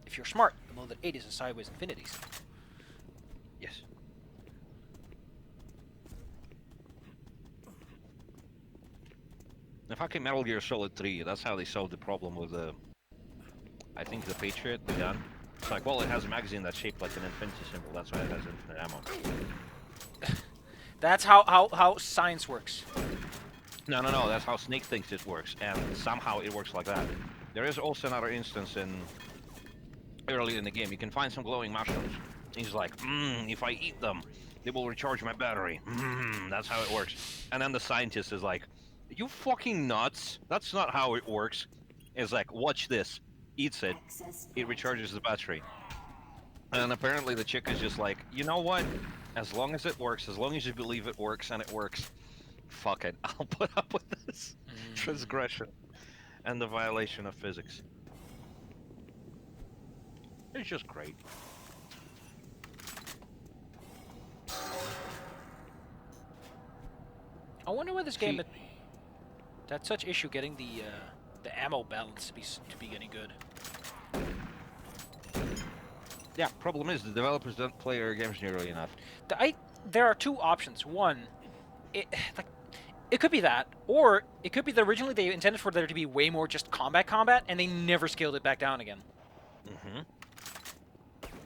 If you're smart, you'll know that 8 is a sideways infinity. Yes. In fucking Metal Gear Solid 3, that's how they solved the problem with the... I think the Patriot, the gun. It's like, well, it has a magazine that's shaped like an infinity symbol, that's why it has infinite ammo. That's how science works. No, that's how Snake thinks it works, and somehow it works like that. There is also another instance in... early in the game, you can find some glowing mushrooms. He's like, if I eat them, they will recharge my battery. That's how it works. And then the scientist is like, you fucking nuts? That's not how it works. It's like, watch this. Eats it. It recharges the battery. And apparently the chick is just like, you know what? As long as it works, as long as you believe it works and it works, fuck it. I'll put up with this transgression and the violation of physics. It's just great. I wonder why this game had such issue getting the ammo balance to be getting good. Yeah, problem is the developers don't play their games nearly enough. There are two options. One, it could be that, or it could be that originally they intended for there to be way more just combat, and they never scaled it back down again.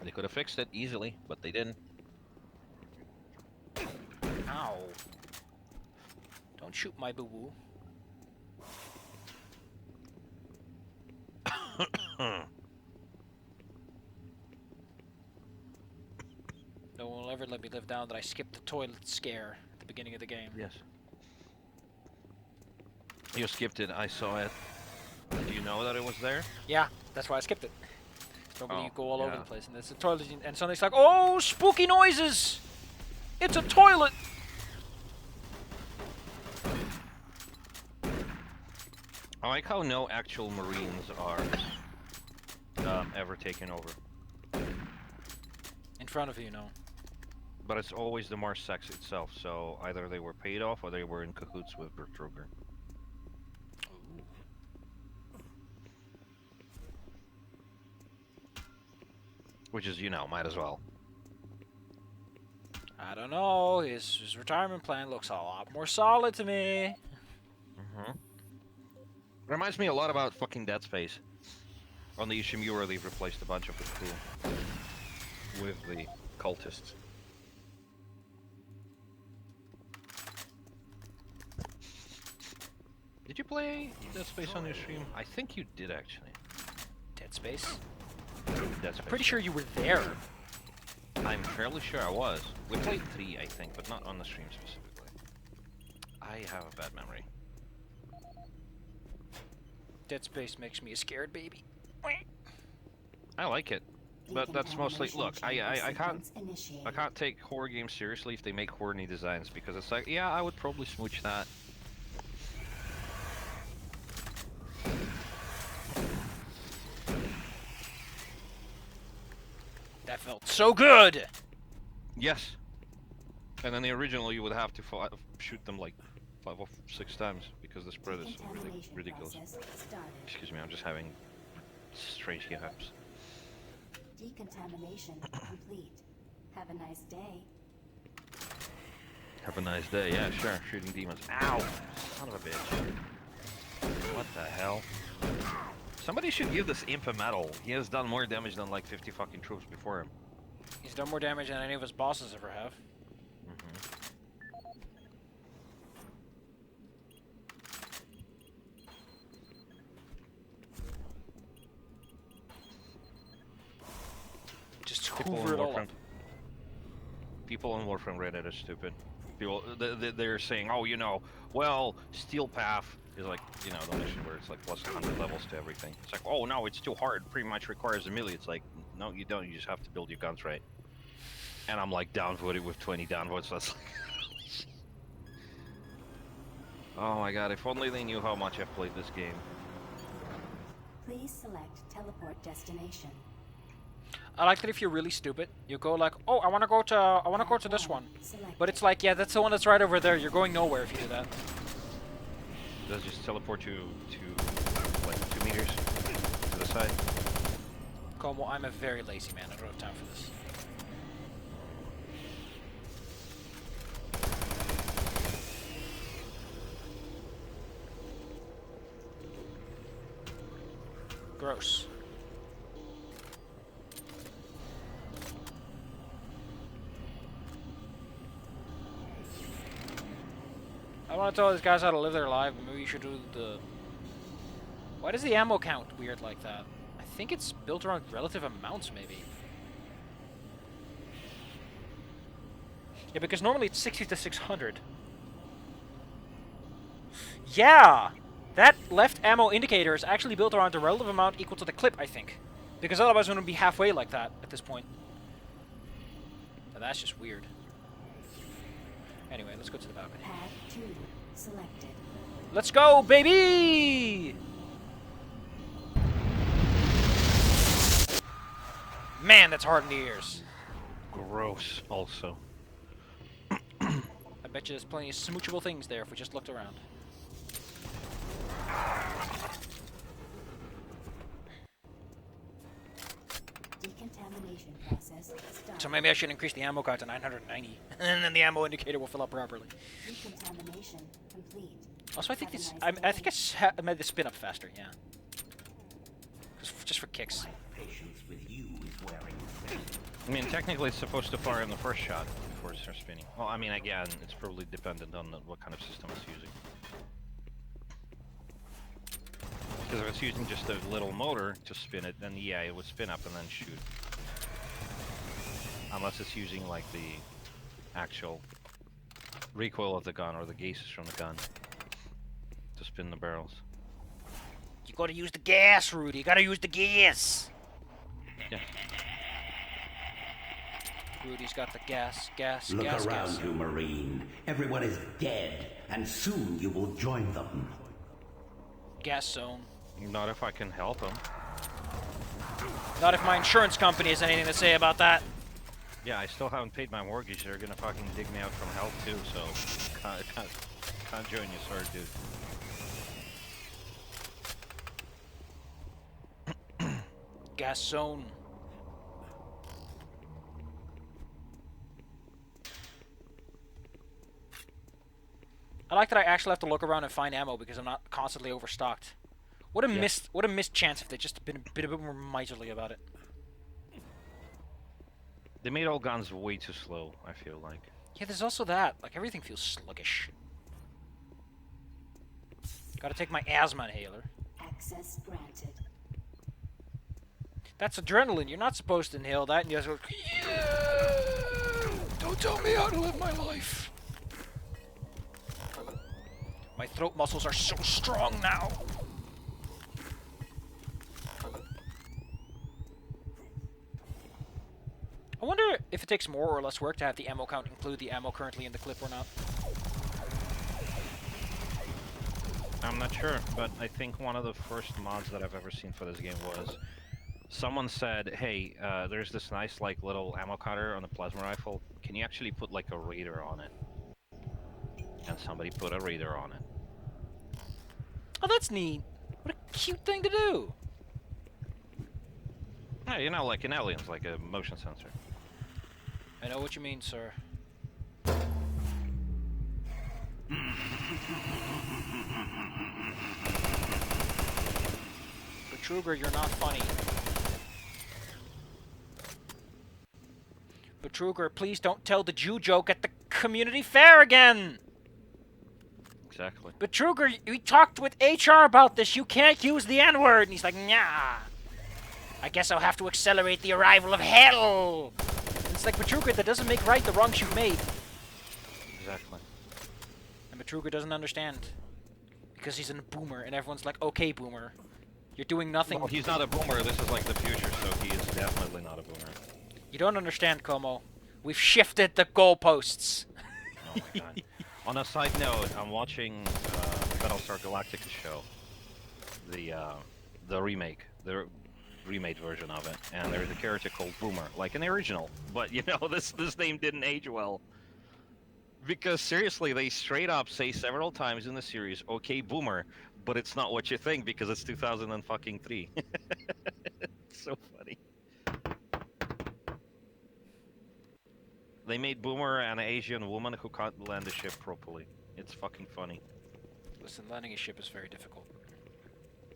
They could have fixed it easily, but they didn't. Ow. Don't shoot my boo-boo. No one will ever let me live down that I skipped the toilet scare at the beginning of the game. Yes. You skipped it, I saw it. Do you know that it was there? Yeah, that's why I skipped it. Normally you go all over yeah. the place, and there's a toilet, and suddenly it's like, oh, spooky noises! It's a toilet! I like how no actual Marines are ever taken over. In front of you, no. But it's always the Mars sex itself, so either they were paid off or they were in cahoots with Bertroger. Which is, you know, might as well. I don't know, his retirement plan looks a lot more solid to me. Reminds me a lot about fucking Dead Space. On the Ishimura, they've replaced a bunch of the crew with the cultists. Did you play Dead Space on your stream? I think you did, actually. Dead Space? Dead Space. Pretty sure you were there. I'm fairly sure I was. We played 3, I think, but not on the stream specifically. I have a bad memory. Dead Space makes me a scared baby. I like it, but that's mostly... Look, I can't take horror games seriously if they make horny designs, because it's like, yeah, I would probably smooch that. That felt so good! Yes. And then the original, you would have to shoot them like 5 or 6 times, because the spread is so ridiculous. Excuse me, I'm just having strange hiccups. Decontamination complete. Have a nice day. Have a nice day, yeah, sure. Shooting demons. Ow! Son of a bitch. What the hell? Somebody should give this imp a medal. He has done more damage than like 50 fucking troops before him. He's done more damage than any of his bosses ever have. Just hoover it all up. People on Warframe Reddit are stupid. People, they're saying, oh, you know, well, Steel Path is like, you know, the mission where it's like plus 100 levels to everything. It's like, oh no, it's too hard. Pretty much requires a melee. It's like, no, you don't. You just have to build your guns right. And I'm like downvoted with 20 downvotes. So that's like, oh my god! If only they knew how much I've played this game. Please select teleport destination. I like that if you're really stupid, you go like, oh, I want to go to this one. But it's like, yeah, that's the one that's right over there. You're going nowhere if you do that. Does it just teleport to like 2 meters to the side? Como, I'm a very lazy man. I don't have time for this. Gross. I want to tell these guys how to live their life, but maybe you should do the... Why does the ammo count weird like that? I think it's built around relative amounts, maybe. Yeah, because normally it's 60 to 600. Yeah! That left ammo indicator is actually built around the relative amount equal to the clip, I think. Because otherwise it wouldn't be halfway like that at this point. Now that's just weird. Anyway, let's go to the balcony. Pad 2 selected. Let's go, baby! Man, that's hard in the ears. Gross, also. I bet you there's plenty of smoochable things there if we just looked around. Decontamination process started. So maybe I should increase the ammo count to 990, and then the ammo indicator will fill up properly. Decontamination complete. Also, I think Have a this. nice I day. think I made the spin up faster. Yeah. Just for kicks. Patience with you is wearing thin. I mean, technically it's supposed to fire in the first shot before it starts spinning. Well, I mean, again, it's probably dependent on what kind of system it's using. Because if it's using just a little motor to spin it, then yeah, it would spin up and then shoot. Unless it's using like the actual recoil of the gun or the gases from the gun to spin the barrels. You gotta use the gas, Rudy. You gotta use the gas. Yeah. Rudy's got the gas. Look gas. around you, Marine. Everyone is dead, and soon you will join them. Gas zone. Not if I can help them. Not if my insurance company has anything to say about that. Yeah, I still haven't paid my mortgage. They're gonna fucking dig me out from hell too, so can't join you, sorry, dude. Gas zone. I like that I actually have to look around and find ammo because I'm not constantly overstocked. What a missed chance if they'd just been a bit more miserly about it. They made all guns way too slow, I feel like. Yeah, there's also that. Like, everything feels sluggish. Gotta take my asthma inhaler. Access granted. That's adrenaline. You're not supposed to inhale that, and you guys go, yeah! Don't tell me how to live my life. My throat muscles are so strong now. I wonder if it takes more or less work to have the ammo count include the ammo currently in the clip or not. I'm not sure, but I think one of the first mods that I've ever seen for this game was someone said, hey, there's this nice like little ammo cutter on the plasma rifle. Can you actually put like a radar on it? And somebody put a radar on it. Oh, that's neat. What a cute thing to do. Yeah, you know, like in Aliens, like a motion sensor. I know what you mean, sir. Betruger, you're not funny. Betruger, please don't tell the Jew joke at the community fair again! Exactly. Betruger, we talked with HR about this. You can't use the N-word. And he's like, nah. I guess I'll have to accelerate the arrival of hell. It's like, Betruger, that doesn't make right the wrongs you've made. Exactly. And Betruger doesn't understand. Because he's a boomer, and everyone's like, okay, boomer. You're doing nothing. Well, he's not a boomer. This is like the future, so he is definitely not a boomer. You don't understand, Como. We've shifted the goalposts. Oh my god. On a side note, I'm watching Battlestar Galactica show. The remake. The remade version of it. And there's a character called Boomer, like in the original. But, you know, this name didn't age well. Because, seriously, they straight up say several times in the series, okay, Boomer, but it's not what you think because it's 2003. It's so funny. They made Boomer an Asian woman who can't land a ship properly. It's fucking funny. Listen, landing a ship is very difficult.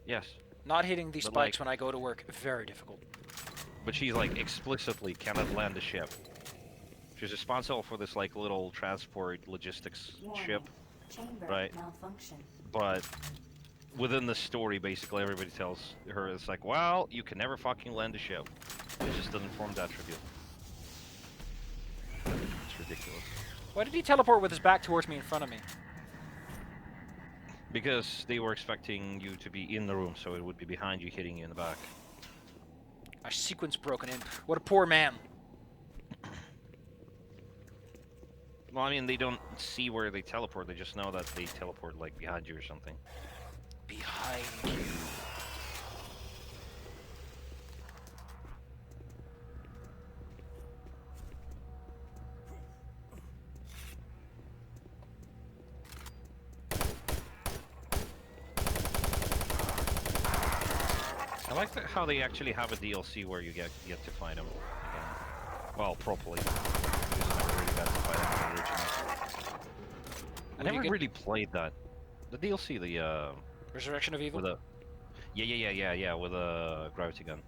Yes. Not hitting these But, spikes like- when I go to work, very difficult. But she's like explicitly cannot land a ship. She's responsible for this like little transport logistics ship, Chamber Right. malfunction. but within the story, basically everybody tells her it's like, well, you can never fucking land a ship. It just doesn't form that attribute. It's ridiculous. Why did he teleport with his back towards me in front of me? Because they were expecting you to be in the room, so it would be behind you, hitting you in the back. A sequence broken in. What a poor man. Well, I mean, they don't see where they teleport. They just know that they teleport like behind you or something. Behind you. I like how they actually have a DLC where you get to fight them again. Well, properly. Because I never really got to fight them in the original. I What do you never get? really played that. The DLC, the Resurrection of Evil? with a yeah, with a gravity gun.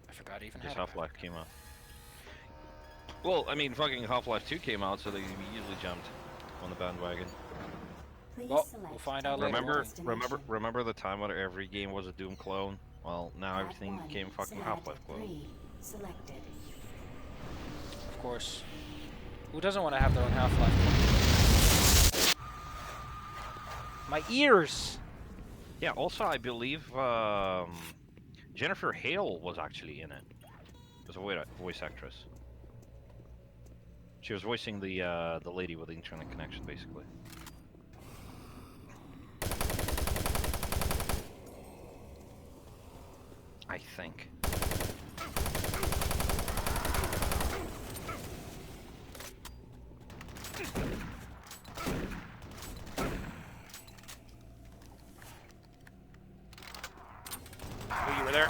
I forgot I even Because had it. Half-Life came out. Well, I mean, fucking Half-Life 2 came out, so they immediately jumped on the bandwagon. Please Well, select we'll find out later. Remember the time when every game was a Doom clone? Well, now everything became fucking Half-Life clone. Selected. Of course. Who doesn't want to have their own Half-Life? My ears! Yeah, also I believe Jennifer Hale was actually in it. As a voice actress. She was voicing the lady with the internet connection, basically. I think. Oh, you were there?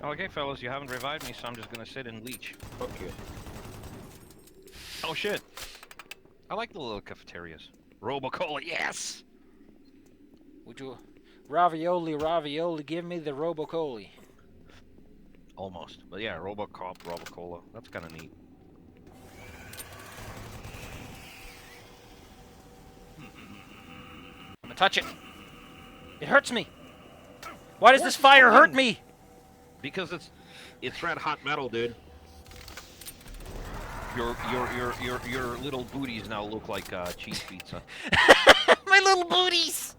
Okay, fellas, you haven't revived me, so I'm just gonna sit and leech. Fuck you. Oh shit! I like the little cafeterias. Robocola, yes! Would you... Ravioli, ravioli, give me the Robocoli. Almost. But yeah, Robocop, Robocola. That's kinda neat. I'm gonna touch it. It hurts me. Why does this fire hurt me? Because it's red hot metal, dude. Your little booties now look like cheese pizza. My little booties!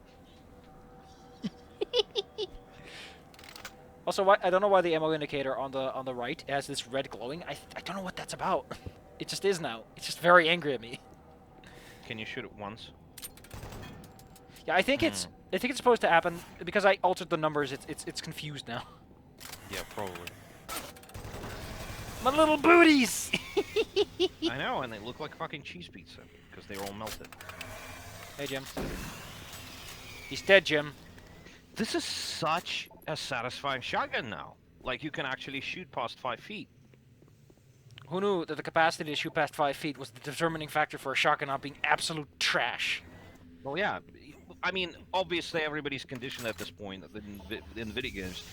Also, I don't know why the ammo indicator on the right has this red glowing. I don't know what that's about. It just is now. It's just very angry at me. Can you shoot it once? Yeah, I think it's supposed to happen because I altered the numbers. It's confused now. Yeah, probably. My little booties! I know, and they look like fucking cheese pizza because they're all melted. Hey, Jim. He's dead, Jim. This is such a satisfying shotgun now. Like, you can actually shoot past 5 feet. Who knew that the capacity to shoot past 5 feet was the determining factor for a shotgun not being absolute trash? Well, yeah. I mean, obviously everybody's conditioned at this point in video games.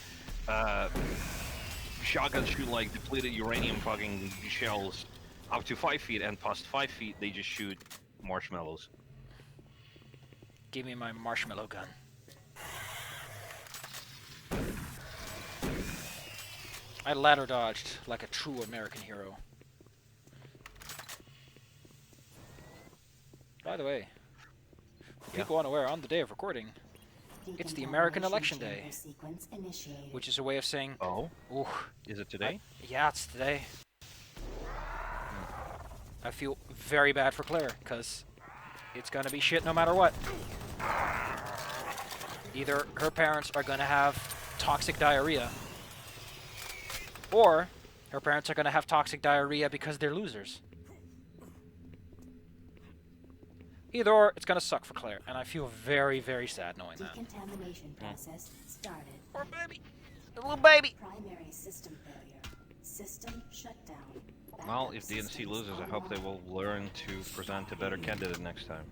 Shotguns shoot like depleted uranium fucking shells up to 5 feet, and past 5 feet they just shoot marshmallows. Give me my marshmallow gun. I ladder dodged like a true American hero. By the way, for people unaware, on the day of recording, it's the American Election Day, Sequence initiated. which is a way of saying, Oh? ooh, Is it today? yeah, it's today. I feel very bad for Claire, because it's gonna be shit no matter what. Either her parents are gonna have toxic diarrhea, or her parents are gonna have toxic diarrhea because they're losers. Either or, it's gonna suck for Claire, and I feel very, very sad knowing that. Decontamination process started. Poor baby! The little baby! Primary system failure. System shut down. Well, Backup if DNC systems loses, I hope they online. will learn to present a better candidate next time.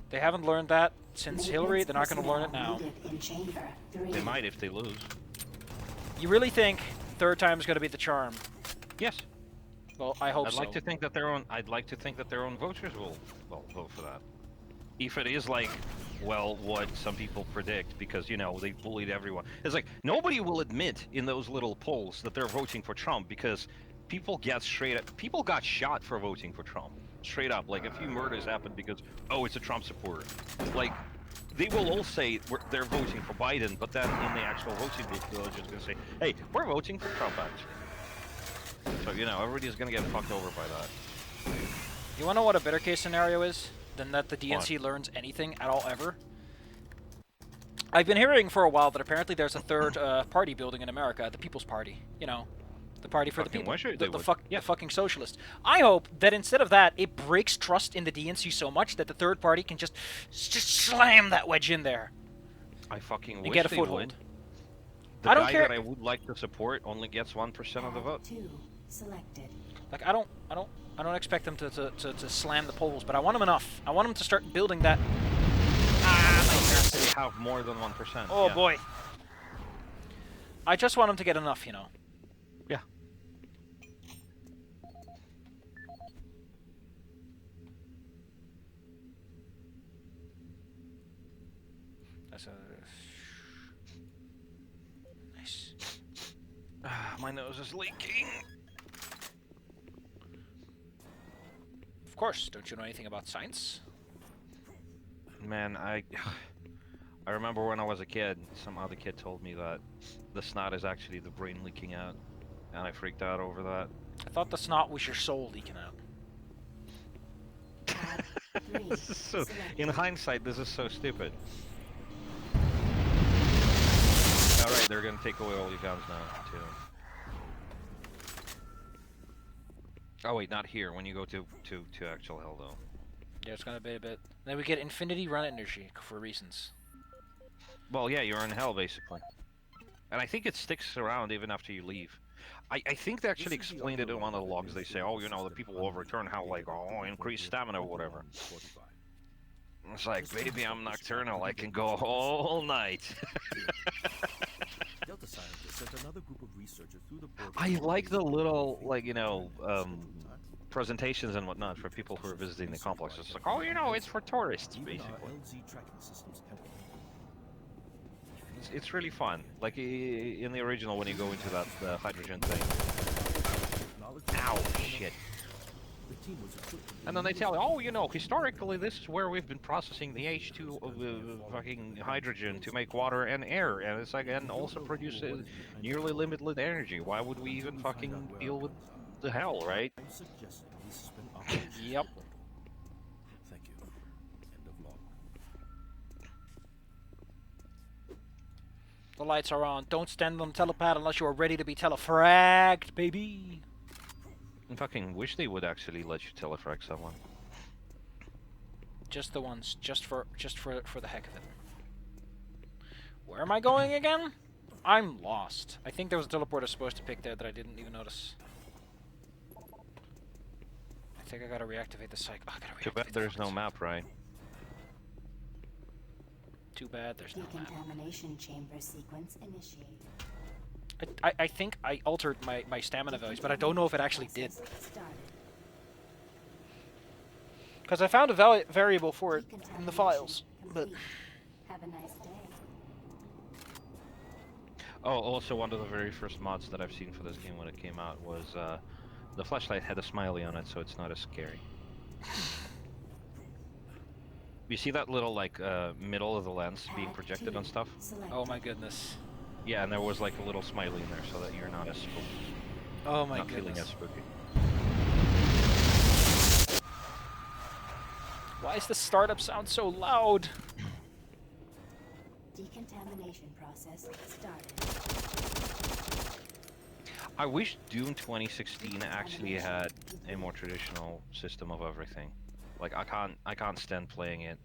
They haven't learned that since Hillary. They're not going to learn it Personnel now. needed in chamber 3. They might if they lose. You really think third time is going to be the charm? Yes. Well, I hope I'd so. like to think that their own. I'd like to think that their own voters will vote for that. If it is like, well, what some people predict, because you know they bullied everyone. It's like nobody will admit in those little polls that they're voting for Trump because people get straight up. People got shot for voting for Trump. Straight up, like a few murders happened because it's a Trump supporter. Like they will all say they're voting for Biden, but then in the actual voting booth, they're just gonna say, "Hey, we're voting for Trump actually." So you know everybody's gonna get fucked over by that. You want to know what a better case scenario is than that the DNC learns anything at all ever? I've been hearing for a while that apparently there's a third party building in America, the People's Party. You know, the party for the Fucking people, wish it the, they the, would. fuck, the fucking socialists. I hope that instead of that, it breaks trust in the DNC so much that the third party can just slam that wedge in there I fucking and wish get a they foothold. would. The I don't guy care. that I would like to support only gets 1% of the vote. 2 selected. Like I don't expect them to slam the polls, but I want them enough. I want them to start building that. They have more than 1%. Oh yeah. boy. I just want them to get enough, you know. Yeah. That's a nice. My nose is leaking. Of course, don't you know anything about science? Man, I remember when I was a kid, some other kid told me that the snot is actually the brain leaking out, and I freaked out over that. I thought the snot was your soul leaking out. Tab 3 This is so, selected. in hindsight, this is so stupid. Alright, they're gonna take away all your guns now, too. Oh wait, not here, when you go to actual hell, though. Yeah, it's gonna be a bit. Then we get infinity run energy for reasons. Well, yeah, you're in hell, basically. And I think it sticks around even after you leave. I think they actually explained it in one of the logs. They say, oh, you know, the people will return how, like, oh, increase stamina or whatever. It's like, baby, I'm nocturnal. I can go all night. Delta scientists sent another group of researchers through the portal. I like the little, like, you know, presentations and whatnot for people who are visiting the complex. It's like, oh, you know, it's for tourists, Even basically. our LZ tracking systems can It's really fun. Like in the original, when you go into that hydrogen thing. acknowledge Ow, shit. the team was equipped with And then they tell you, oh, you know, historically, this is where we've been processing the H2 of fucking hydrogen to make water and air, and it's like, and also produce nearly limitless energy. Why would we even fucking deal with the hell, right? I'm suggesting we suspend operations. Yep. Thank you. End of log. The lights are on. Don't stand on the telepad unless you are ready to be telefragged, baby. I fucking wish they would actually let you telefrag someone. Just the ones, just for the heck of it. Where am I going again? I'm lost. I think there was a teleporter supposed to pick there that I didn't even notice. I think I gotta reactivate the cycle. Oh, I gotta reactivate Too bad the there's no fucking map, right? Too bad there's no map. Decontamination chamber sequence initiated. I think I altered my stamina values, but I don't know if it actually did. Process started. Because I found a variable for it in the files. But Complete. Have a nice day. Oh, also one of the very first mods that I've seen for this game when it came out was the flashlight had a smiley on it, so it's not as scary. You see that little like middle of the lens being Tab projected 2 on stuff? selected. oh my goodness. Yeah, and there was like a little smiley in there so that you're not as spooky. Oh my Not feeling as goodness. spooky. Why is the startup sound so loud? Decontamination process started. I wish Doom 2016 actually had a more traditional system of everything. Like I can't stand playing it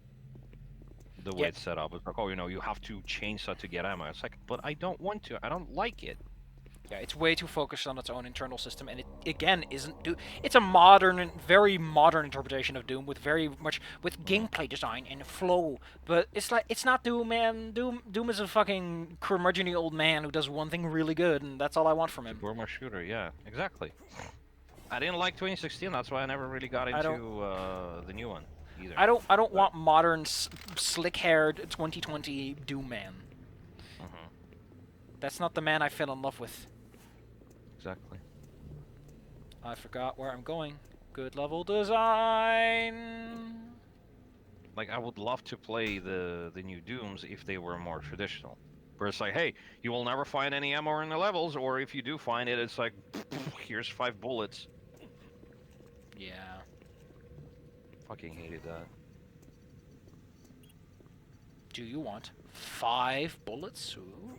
the way Yeah. it's set up. It's like, oh, you know, you have to chainsaw to get ammo. It's like, but I don't want to. I don't like it. Yeah, it's way too focused on its own internal system, and it again isn't Doom. It's a modern, and very modern interpretation of Doom with very much with gameplay design and flow. But it's like it's not Doom, man. Doom is a fucking curmudgeony old man who does one thing really good, and that's all I want from him. Warmer shooter, yeah, exactly. I didn't like 2016. That's why I never really got into the new one either. I don't want modern, slick-haired 2020 Doom man. That's not the man I fell in love with. Exactly. I forgot where I'm going. Good level design. Like, I would love to play the new Dooms if they were more traditional. Where it's like, hey, you will never find any ammo in the levels, or if you do find it, it's like, here's 5 bullets. Yeah. Fucking hated that. Do you want 5 bullets? Ooh.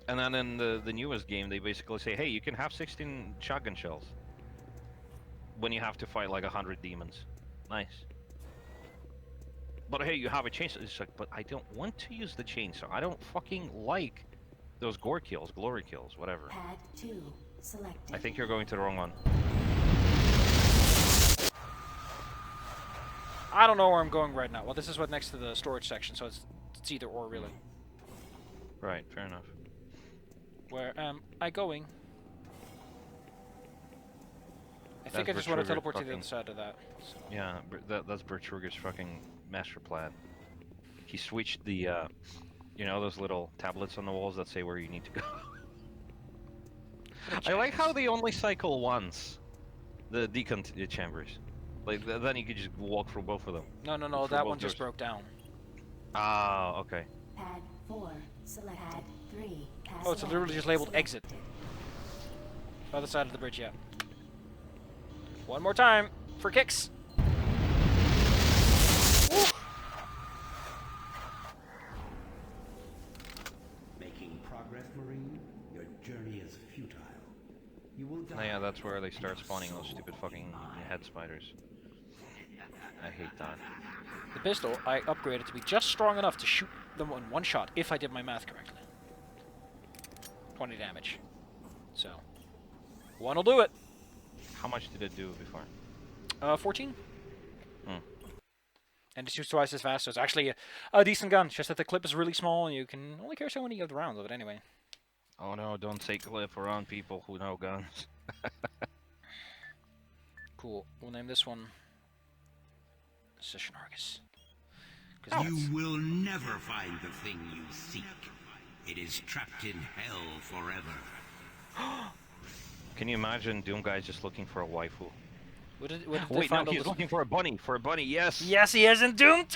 And then in the newest game, they basically say, hey, you can have 16 shotgun shells. When you have to fight like 100 demons. Nice. But hey, you have a chainsaw. It's like, but I don't want to use the chainsaw. I don't fucking like those gore kills, glory kills, whatever. Pad 2 selected. I think you're going to the wrong one. I don't know where I'm going right now. Well, this is what next to the storage section, so it's either or, really. Right, fair enough. Where am I going? I think I That's just want to Bertruger's teleport to the fucking- other side of that. So. Yeah, that's Bertruger's fucking master plan. He switched the, you know, those little tablets on the walls that say where you need to go. I like how they only cycle once. The decon chambers. Like, then you could just walk through both of them. No, For that both one just doors. broke down. Ah, okay. Pad 4 select. Pad 3. Oh, it's literally just labeled exit. Other side of the bridge, yeah. One more time for kicks. Woo. Making progress, Marine? Your journey is futile. You will die. Oh, yeah, that's where they start spawning those stupid fucking head spiders. I hate that. The pistol I upgraded to be just strong enough to shoot them in one shot, if I did my math correctly. 20 damage. So, one'll do it. How much did it do before? 14. Hmm. And it shoots twice as fast, so it's actually a decent gun. It's just that the clip is really small, and you can only carry so many of the rounds of it anyway. Oh no, don't say clip around people who know guns. Cool. We'll name this one Session Argus. You will never find the thing you seek. It is trapped in hell forever. Can you imagine Doom guy just looking for a waifu? What did they Wait, no, find all he's this- looking for a bunny. For a bunny, yes. Yes, he isn't doomed.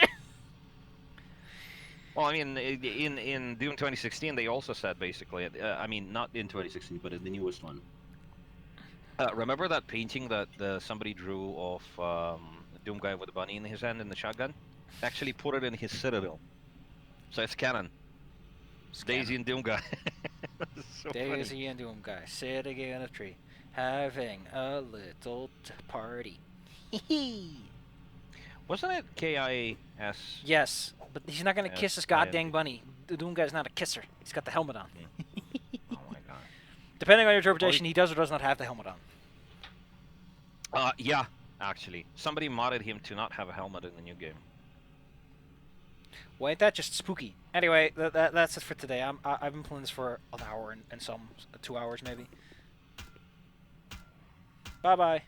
Well, I mean, in Doom 2016, they also said basically. I mean, not in 2016, but in the newest one. Remember that painting that somebody drew of Doom guy with a bunny in his hand and the shotgun? Actually, put it in his citadel, so it's canon. Daisy and Doom guy. So Daisy funny. and Doom guy sitting in a tree, having a little party. Wasn't it KIS? Yes, but he's not gonna Yes, kiss this I goddamn bunny. The Doom guy's not a kisser. He's got the helmet on. Oh my god. Depending on your interpretation, he does or does not have the helmet on. Yeah, actually, somebody modded him to not have a helmet in the new game. Well, ain't that just spooky? Anyway, that's it for today. I've been playing this for an hour and some 2 hours maybe. Bye bye.